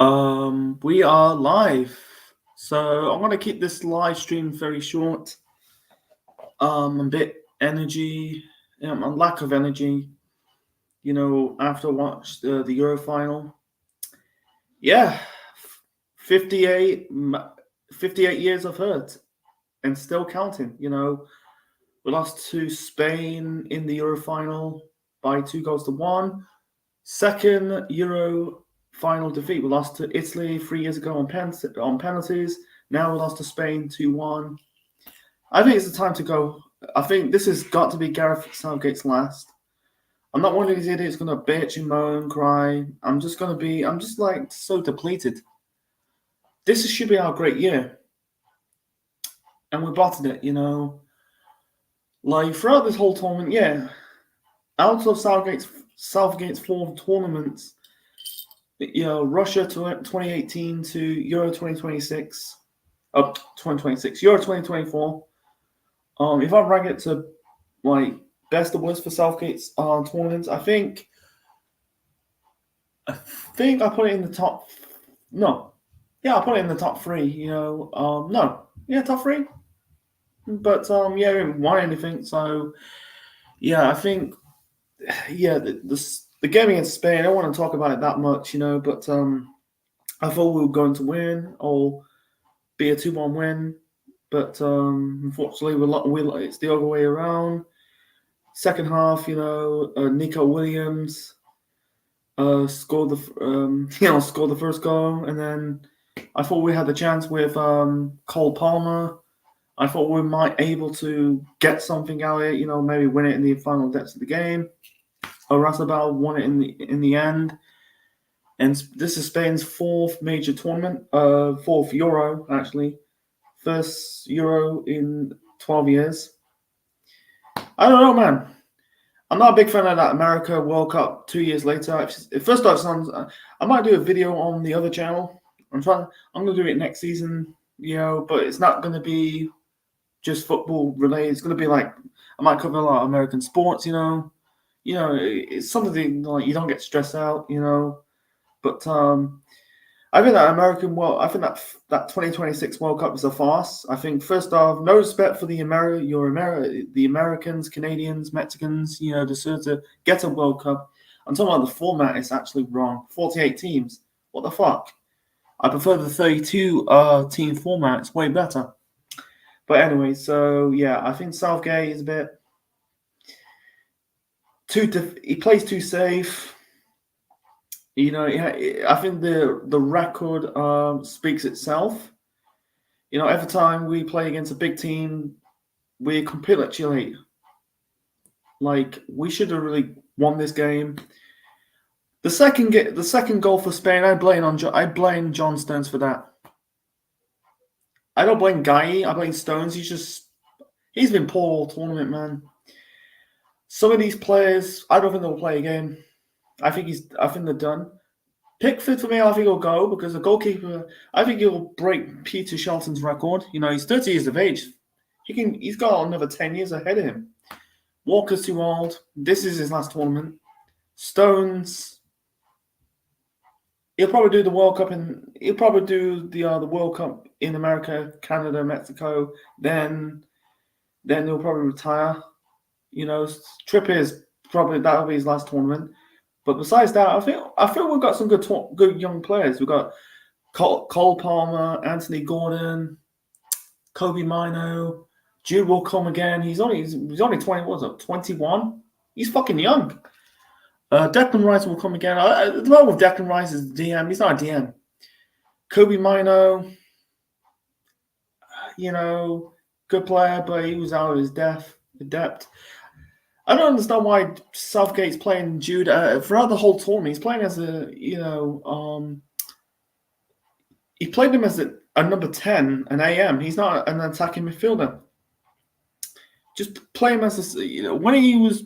We are live. So I'm gonna keep this live stream very short. A bit energy, a lack of energy. After I watched the Euro final. Yeah, 58, 58 years of hurt and still counting. We lost to Spain in the Euro final by 2 goals to 1. Second Euro final defeat. We lost to Italy 3 years ago on penalties. Now we lost to Spain 2-1. I think it's the time to go. I think this has got to be Gareth Southgate's last. I'm not one of these idiots going to bitch and moan, cry. I'm just like so depleted. This should be our great year. And we bottled it. Like throughout this whole tournament, yeah. Out of Southgate's 4 tournaments, Russia to 2018 to Euro 2026, 2026, Euro 2024. If I rank it to like best or worst for Southgate's tournaments, I think I put it in the top. No, yeah, I put it in the top 3. No, yeah, top 3. But yeah, we haven't won anything. So yeah, I think yeah, the game against Spain. I don't want to talk about it that much, but I thought we were going to win or be a 2-1 win, but unfortunately, it's the other way around. Second half, Nico Williams scored the first goal, and then I thought we had the chance with Cole Palmer. I thought we might able to get something out of it, maybe win it in the final depths of the game. Orazabal won it in the end. And this is Spain's 4th major tournament, 4th Euro, actually. First Euro in 12 years. I don't know, man. I'm not a big fan of that America World Cup 2 years later. First off, I might do a video on the other channel. I'm going to do it next season, but it's not going to be just football related. It's going to be like, I might cover a lot of American sports, it's something like you don't get stressed out, But I think that 2026 World Cup is a farce. I think first off, no respect for the Americans, Canadians, Mexicans, deserve to get a World Cup. I'm talking about the format is actually wrong. 48 teams. What the fuck? I prefer the 32 team format. It's way better. But anyway, so yeah, I think Southgate is a bit he plays too safe. I think the record speaks itself. Every time we play against a big team, we capitulate. Like we should have really won this game. The second goal for Spain, I blame John Stones for that. I don't blame Guy. I blame Stones. He's been poor all tournament, man. Some of these players, I don't think they'll play again. I think they're done. Pickford for me, I think he'll go because the goalkeeper. I think he'll break Peter Shelton's record. He's 30 years of age. He's got another 10 years ahead of him. Walker's too old. This is his last tournament. Stones. He'll probably do the World Cup he'll probably do the World Cup in America, Canada, Mexico. Then he'll probably retire. Trippier's probably that'll be his last tournament. But besides that, I feel we've got some good young players. We've got Cole Palmer, Anthony Gordon, Kobe Mino, Jude will come again. He's only 21? He's fucking young. Declan Rice will come again. The problem with Declan Rice is DM. He's not a DM. Kobe Mino, good player, but he was out of his depth. I don't understand why Southgate's playing Jude throughout the whole tournament. He's playing as he played him as a number 10, an AM. He's not an attacking midfielder. Just play him as when he was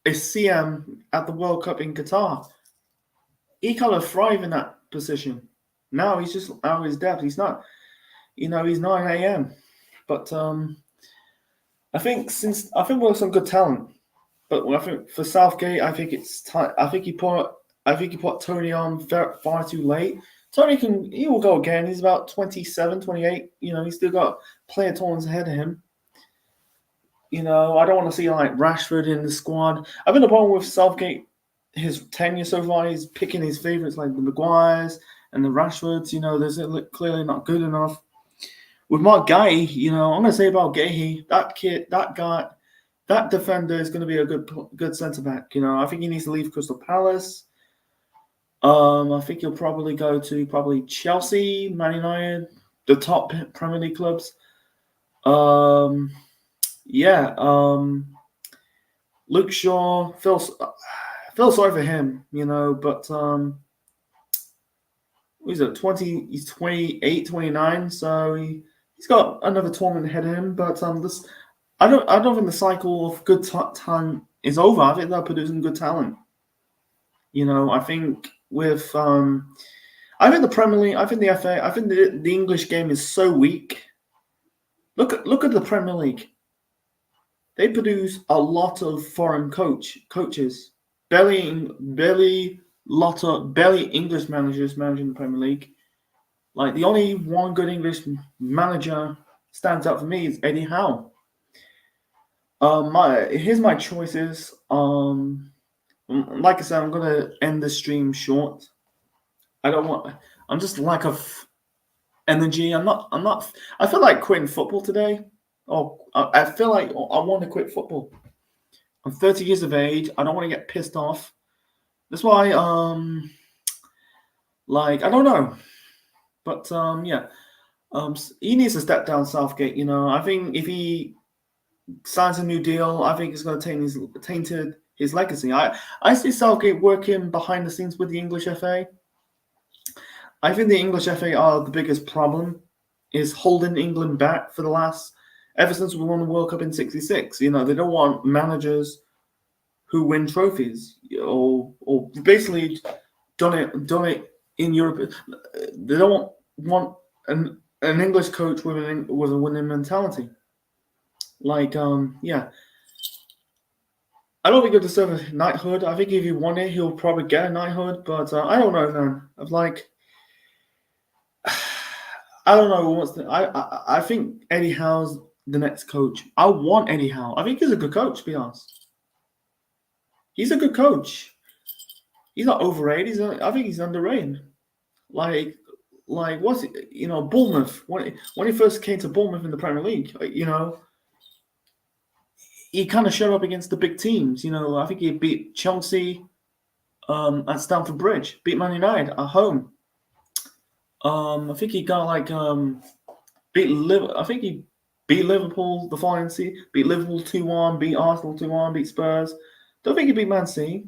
a CM at the World Cup in Qatar, he kind of thrived in that position. Now he's just out of his depth. He's not, he's not an AM. But I think we're some good talent. But I think for Southgate, I think it's time. I think he put Tony on far too late. He will go again. He's about 27, 28. He's still got player tournaments ahead of him. I don't want to see like Rashford in the squad. I've been the problem with Southgate, his tenure so far. He's picking his favourites like the Maguires and the Rashfords. They're clearly not good enough. With Mark Gay, I'm going to say about Gay, that kid, that guy, that defender is going to be a good centre back. I think he needs to leave Crystal Palace. I think he'll probably go to Chelsea, Man United, the top Premier League clubs. Luke Shaw, feel sorry for him, but he's 20, he's 28, 29, so he's got another tournament ahead of him. But I don't think the cycle of good talent is over. I think they're producing good talent. I think with I think the Premier League, I think the FA, I think the English game is so weak. Look at the Premier League. They produce a lot of foreign coaches, barely English managers managing the Premier League. Like the only one good English manager stands out for me is Eddie Howe. Here's my choices. Like I said, I'm gonna end the stream short. I'm just lack of energy. I feel like quitting football today. I feel like I want to quit football. I'm 30 years of age. I don't want to get pissed off. That's why, I don't know. But, he needs to step down, Southgate. I think if he signs a new deal, I think it's going to taint his legacy. I see Southgate working behind the scenes with the English FA. I think the English FA are the biggest problem, is holding England back for ever since we won the World Cup in '66. They don't want managers who win trophies or basically done it in Europe. They don't want an English coach with a winning mentality. I don't think he'll deserve a knighthood. I think if he won it, he'll probably get a knighthood. But I don't know, man. I don't know. I think Eddie Howe's the next coach. I want Eddie Howe. I think he's a good coach, to be honest. He's a good coach. He's not overrated. I think he's underrated. What's it? Bournemouth when he first came to Bournemouth in the Premier League. He kind of showed up against the big teams. I think he beat Chelsea at Stamford Bridge, beat Man United at home. I think he got beat Liverpool. I think he beat Liverpool the following season. Beat Liverpool 2-1. Beat Arsenal 2-1. Beat Spurs. Don't think he beat Man City.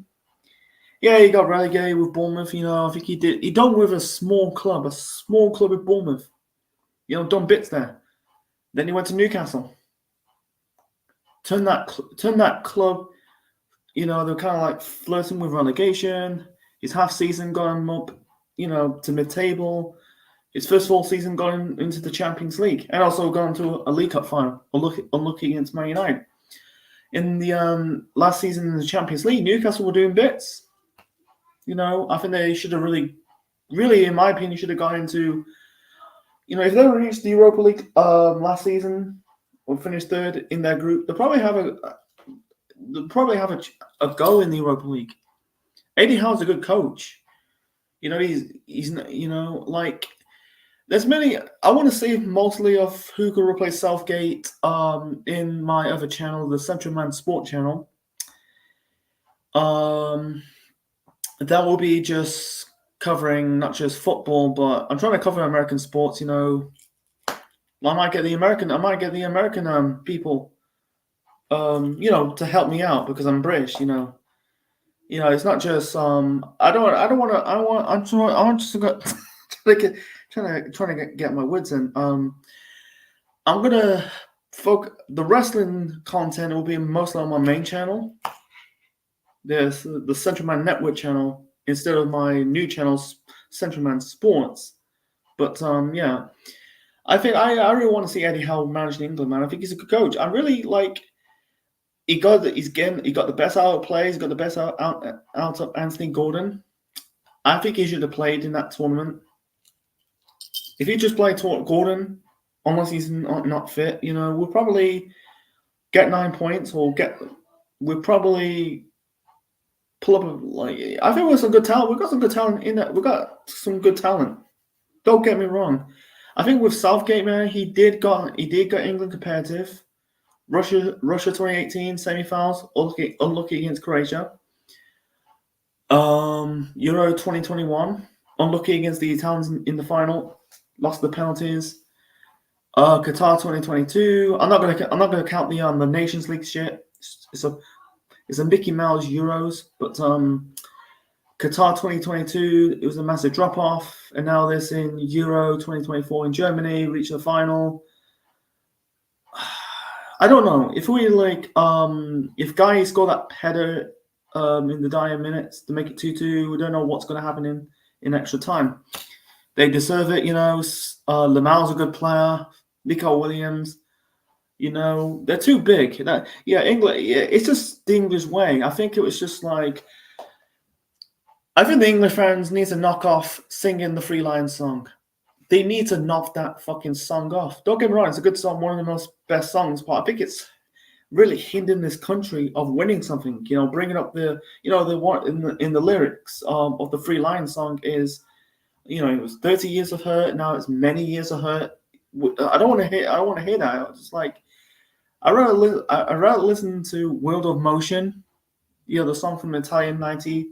Yeah, he got relegated with Bournemouth. I think he did. He done with a small club with Bournemouth. Done bits there. Then he went to Newcastle. Turned that club. They're kind of like flirting with relegation. His half season got him up, to mid-table. His first full season got him into the Champions League and also got into a League Cup final. Unlucky against Man United. In the last season in the Champions League, Newcastle were doing bits. I think they should have really, in my opinion, should have gone into, if they reached the Europa League last season or finished third in their group, they'll probably have a go in the Europa League. Eddie Howe's a good coach. He's there's many. I want to see mostly of who could replace Southgate in my other channel, the Central Man Sport channel. That will be just covering not just football, but I'm trying to cover American sports. I might get the American people, to help me out because I'm British. It's not just I'm trying to get my words in. I'm gonna focus. The wrestling content will be mostly on my main channel. There's the Central Man Network channel instead of my new channel, Central Man Sports. But I think I really want to see Eddie Howe manage England, man. I think he's a good coach. I really he got the best out of players. He got the best out of Anthony Gordon. I think he should have played in that tournament. if you just play Gordon, unless he's not fit, we'll probably get 9 points we'll probably pull up I think we've some good talent. We've got some good talent in that. We've got some good talent. Don't get me wrong. I think with Southgate, man, he did got England competitive. Russia 2018 semi-finals, unlucky against Croatia. Euro 2021, unlucky against the Italians in the final, lost the penalties. Qatar 2022, I'm not gonna count the Nations League shit. It's a Mickey Mouse Euros, but Qatar 2022, it was a massive drop off, and now this in Euro 2024 in Germany, reached the final. I don't know if we if Guy scored that header in the dying minutes to make it 2-2. We don't know what's going to happen in extra time. They deserve it, Lamal's a good player. Nico Williams, they're too big. England. It's just the English way. I think it was just I think the English fans need to knock off singing the Three Lions song. They need to knock that fucking song off. Don't get me wrong, it's a good song, one of the most best songs, but I think it's really hindering this country of winning something. Bringing up the one in the lyrics of the Three Lions song is, it was 30 years of hurt. Now it's many years of hurt. I don't want to hear that. It's just I rather listen to World of Motion, the song from Italian 90,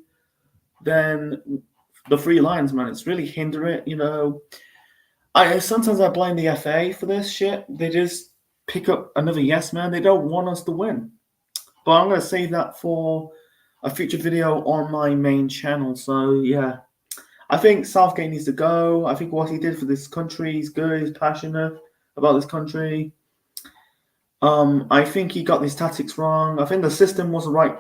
than the Three Lions, man. It's really hindering it. Sometimes I blame the FA for this shit. They just pick up another yes man. They don't want us to win. But I'm going to save that for a future video on my main channel. So, yeah. I think Southgate needs to go. I think what he did for this country, he's good. He's passionate about this country. I think he got his tactics wrong. I think the system wasn't right.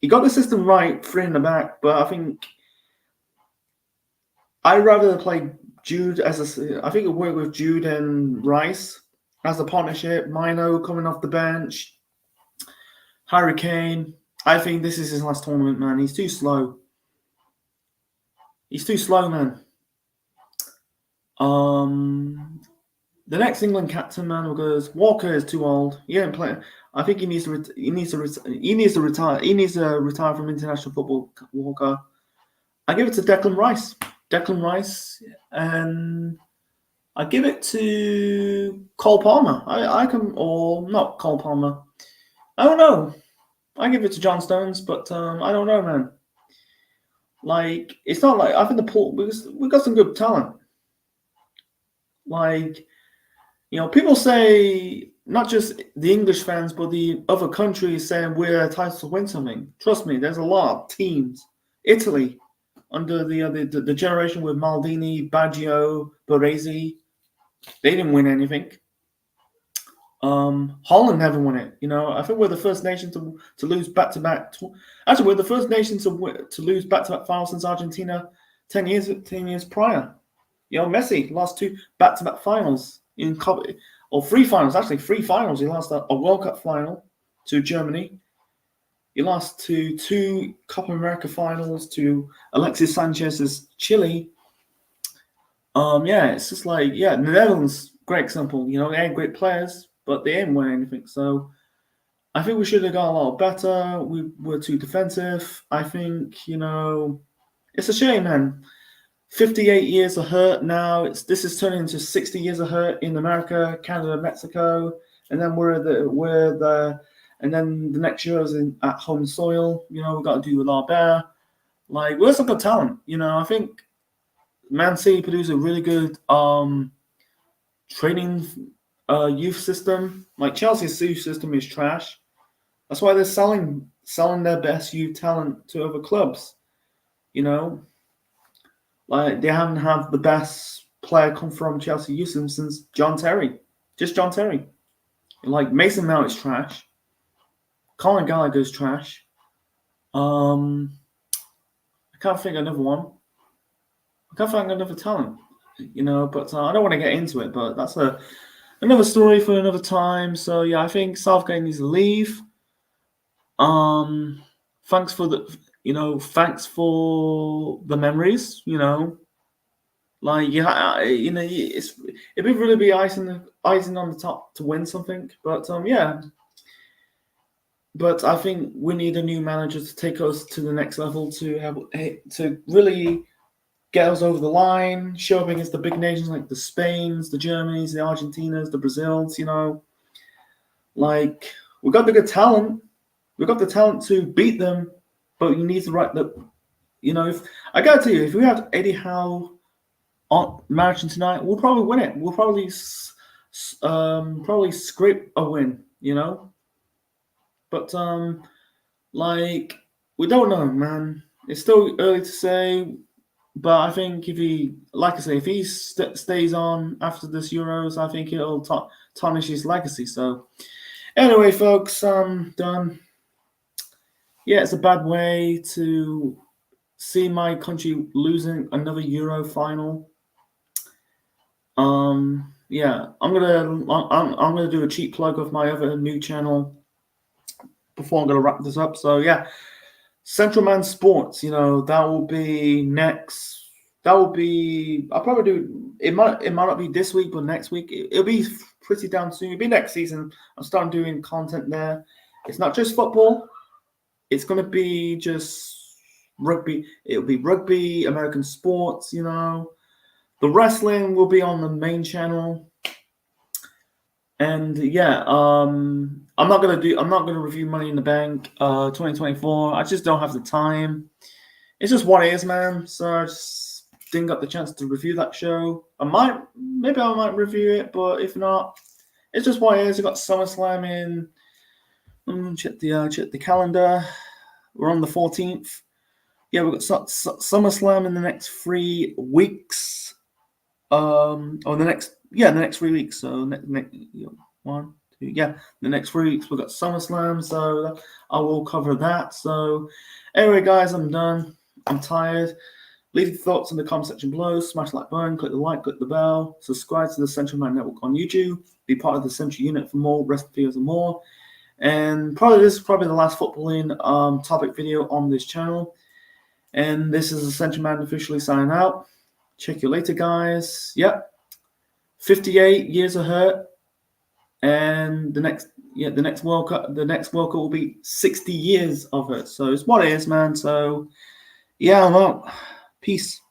He got the system right, 3 in the back. But I think I'd rather play Jude I think it worked with Jude and Rice as a partnership. Mino coming off the bench. Harry Kane. I think this is his last tournament, man. He's too slow. He's too slow, man. The next England captain, man, goes Walker is too old. He ain't playing. I think he needs to retire. He needs to retire from international football. Walker. I give it to Declan Rice, and I give it to Cole Palmer. Or not Cole Palmer. I don't know. I give it to John Stones, but I don't know, man. It's not I think we've got some good talent. People say, not just the English fans, but the other countries saying we're entitled to win something. Trust me, there's a lot of teams. Italy, under the generation with Maldini, Baggio, Baresi, they didn't win anything. Holland never won it. I think we're the first nation to lose back-to-back. Actually, we're the first nation to lose back-to-back finals since Argentina 10 years prior. Messi lost 2 back-to-back finals or 3 finals. Actually, 3 finals. He lost a World Cup final to Germany. He lost to 2 Copa America finals to Alexis Sanchez's Chile. It's just the Netherlands, great example. They ain't great players, but they ain't won anything. So I think we should have got a lot better. We were too defensive. I think, it's a shame, man. 58 years of hurt now. This is turning into 60 years of hurt in America, Canada, Mexico, and then and then the next year is at home soil. We've got to do a lot better. We're some good talent. I think Man City produced a really good training youth system. Chelsea's youth system is trash. That's why they're selling their best youth talent to other clubs. They haven't had the best player come from Chelsea youth system since John Terry. Just John Terry. Mason Mount is trash. Colin Gallagher's trash. I can't think of another one. I can't find another talent, but I don't want to get into it, but that's another story for another time. So, yeah, I think Southgate needs to leave. Thanks for the memories, Like it'd really be icing on the top to win something. But yeah. But I think we need a new manager to take us to the next level to really get us over the line, show up against the big nations like the Spains, the Germanys, the Argentinas, the Brazils. Like we got the good talent, we got the talent to beat them, but you need to write the. If I guarantee you, if we had Eddie Howe on managing tonight, we'll probably win it. We'll probably scrape a win. But like we don't know, man. It's still early to say. But I think if he stays on after this Euros, I think it'll tarnish his legacy. So, anyway, folks, I'm done. Yeah, it's a bad way to see my country losing another Euro final. Yeah, I'm gonna do a cheap plug of my other new channel before I'm gonna wrap this up. So yeah, Central Man Sports. That will be next. That will be. I'll probably do. It might not be this week, but next week it'll be pretty damn soon. It'll be next season. I'm starting doing content there. It's not just football. It's gonna be just rugby. It'll be rugby, American sports. The wrestling will be on the main channel. And yeah, I'm not gonna review Money in the Bank 2024. I just don't have the time. It's just what it is, man. So I just didn't get the chance to review that show. Maybe I might review it, but if not, it's just what it is. We got SummerSlam in. Check the calendar. We're on the 14th. Yeah, we've got SummerSlam in the next 3 weeks. Or the next 3 weeks. So next 1, 2, the next 3 weeks we've got SummerSlam. So I will cover that. So anyway, guys, I'm done. I'm tired. Leave your thoughts in the comment section below. Smash the like button, click the like, click the bell. Subscribe to the Central Man Network on YouTube. Be part of the Central Unit for more wrestling videos and more. And this is probably the last footballing topic video on this channel. And this is the Central Man officially signing out. Check you later, guys. Yep. 58 years of hurt. And the next World Cup will be 60 years of it. So it's what it is, man. So yeah, I'm out. Peace.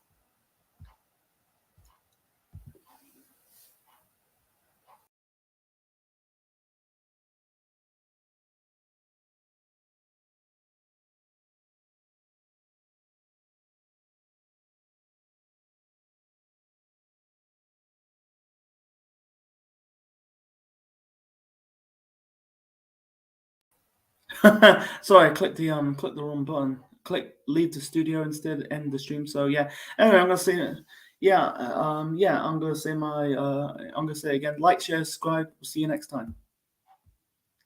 Sorry, I clicked the wrong button. Click leave the studio instead, end the stream. So yeah. Anyway, I'm gonna say I'm gonna say again, like, share, subscribe. We'll see you next time.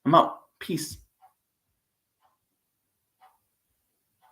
I'm out. Peace.